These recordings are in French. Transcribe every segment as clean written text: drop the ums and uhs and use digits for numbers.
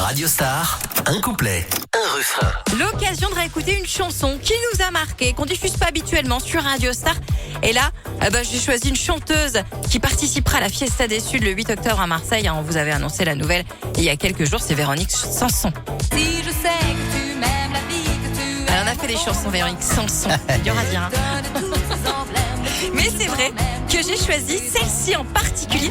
Radio Star, un couplet, un refrain. L'occasion de réécouter une chanson qui nous a marqué, qu'on diffuse pas habituellement sur Radio Star. Et là, j'ai choisi une chanteuse qui participera à la Fiesta des Suds le 8 octobre à Marseille. On vous avait annoncé la nouvelle il y a quelques jours, c'est Véronique Sanson. Si je sais que tu m'aimes la vie que tu aimes. Alors on a fait des chansons Véronique Sanson, il y aura bien. Mais c'est vrai que j'ai choisi celle-ci en particulier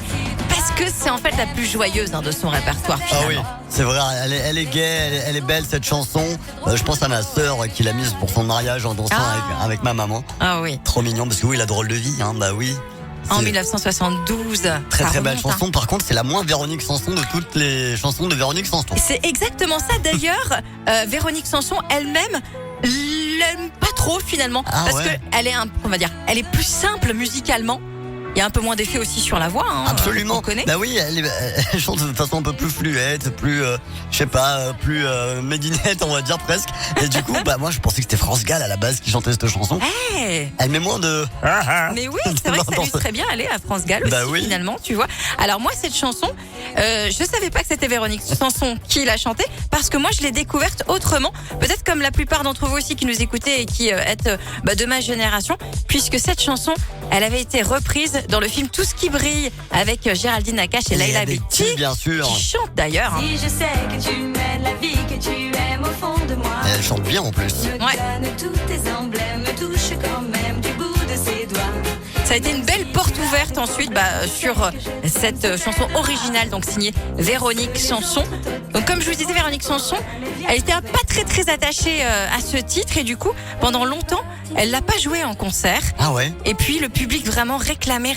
parce que c'est en fait la plus joyeuse de son répertoire finalement. Ah oui, c'est vrai, elle est gaie, elle est belle cette chanson. Je pense à ma sœur qui l'a mise pour son mariage en dansant avec ma maman. Ah oui. Trop mignon parce que oui, la drôle de vie, bah oui. En 1972. Très très belle remonte, chanson. Par contre, c'est la moins Véronique Sanson de toutes les chansons de Véronique Sanson. C'est exactement ça. D'ailleurs, Véronique Sanson elle-même l'aime pas trop finalement parce que elle est elle est plus simple musicalement. Il y a un peu moins d'effet aussi sur la voix. Absolument. On connaît. Bah oui, elle chante de façon un peu plus fluette, plus, plus médinette, on va dire presque. Et du coup, moi je pensais que c'était France Gall à la base qui chantait cette chanson. Hey, elle met moins de. mais oui, c'est vrai que ça lui serait bien aller à France Gall aussi finalement, tu vois. Alors moi cette chanson, je savais pas que c'était Véronique Sanson qui l'a chantée parce que moi je l'ai découverte autrement. Peut-être comme la plupart d'entre vous aussi qui nous écoutez et qui êtes de ma génération, puisque cette chanson, elle avait été reprise dans le film Tout ce qui brille avec Géraldine Nakache et Laila Bekti, bien sûr, qui chante d'ailleurs. Si je sais que tu m'aimes la vie que tu aimes au fond de moi. Elle chante bien en plus. Me donne tous tes emblèmes, me touche quand même du bout de ses doigts. Ça a été une belle porte ouverte ensuite sur cette chanson originale, donc signée Véronique Sanson. Donc comme je vous disais, Véronique Sanson, elle était pas très très attachée à ce titre et du coup, pendant longtemps, elle l'a pas joué en concert. Ah ouais. Et puis le public vraiment réclamait.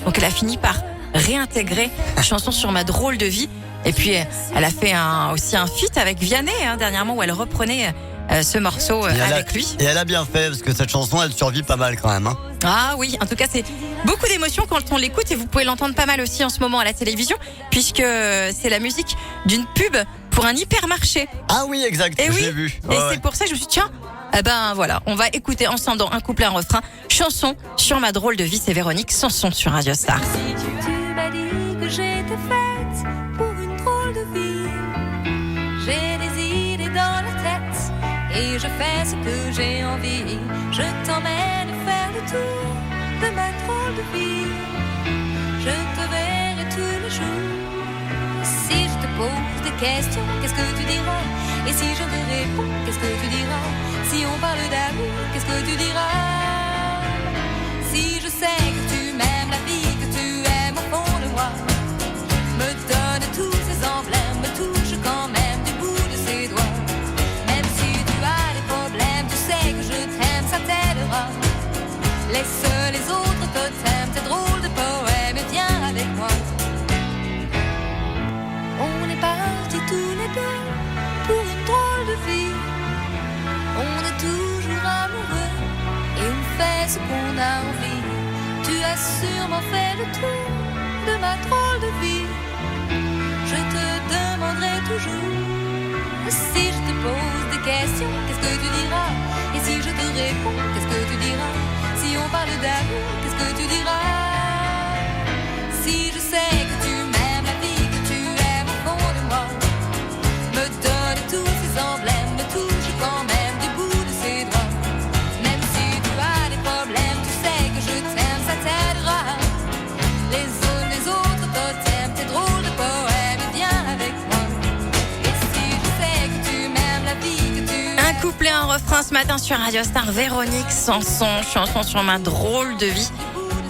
Donc elle a fini par réintégrer la chanson Sur ma drôle de vie. Et puis elle a fait aussi un feat avec Vianney dernièrement où elle reprenait ce morceau avec lui. Et elle a bien fait parce que cette chanson, elle survit pas mal quand même. Ah oui, en tout cas, c'est beaucoup d'émotions quand on l'écoute et vous pouvez l'entendre pas mal aussi en ce moment à la télévision puisque c'est la musique d'une pub pour un hypermarché. Ah oui, exact, j'ai vu. Et c'est pour ça que je me suis dit, tiens, voilà, on va écouter ensemble dans un couplet, un refrain, chanson Sur ma drôle de vie, c'est Véronique Sanson sur Radio Star. Si tu m'as dit que j'étais faite pour une drôle de vie, j'ai des idées dans la tête et je fais ce que j'ai envie. Je t'emmène faire le tour de ma drôle de vie. Je te verrai tous les jours. Si je te pose des questions, qu'est-ce que tu diras? Et si je te réponds, qu'est-ce que tu diras? Si on parle d'amour, qu'est-ce que tu diras? Si je sais que tu m'aimes la vie que tu aimes au fond de moi, me donne tous ces emblèmes, me touche quand même du bout de ses doigts. Même si tu as des problèmes, tu sais que je t'aime, ça t'aidera. Laisse les autres totems, tes drôles de poèmes et viens avec moi. On est partis tous les deux pour une drôle de vie. On est toujours amoureux et on fait ce qu'on a envie. Tu as sûrement fait le tour de ma drôle de vie. Je te demanderai toujours. Si je te pose des questions, qu'est-ce que tu diras? Et si je te réponds, qu'est-ce que tu diras? Si on parle d'amour, qu'est-ce que tu diras? Si je sais que tu m'aimes la vie que tu aimes au fond de moi, me donne tous ces emblèmes, me touche quand même du bout de ses doigts. Même si tu as des problèmes, tu sais que je t'aime, ça t'aidera. Les autres totems, tes drôles de poèmes, viens avec moi. Et si je sais que tu m'aimes la vie que tu aimes. Un couplet, un refrain ce matin sur Radio Star, Véronique Sanson, chanson Sur ma drôle de vie.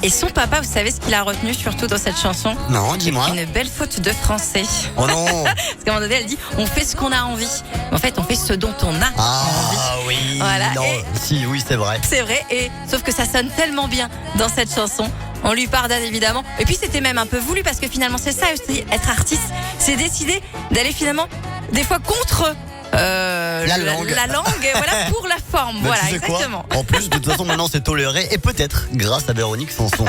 Et son papa, vous savez ce qu'il a retenu surtout dans cette chanson? Non, dis-moi. Une belle faute de français. Oh non. Parce qu'à un moment donné, elle dit on fait ce qu'on a envie. En fait, on fait ce dont on a envie. Ah oui. Voilà. Non, si, oui, c'est vrai. C'est vrai, et sauf que ça sonne tellement bien dans cette chanson. On lui pardonne évidemment. Et puis c'était même un peu voulu parce que finalement c'est ça aussi, être artiste, c'est décider d'aller finalement des fois contre la langue, voilà, pour la forme. Mais voilà, tu sais quoi, exactement. en plus, de toute façon, maintenant c'est toléré et peut-être grâce à Véronique Sanson.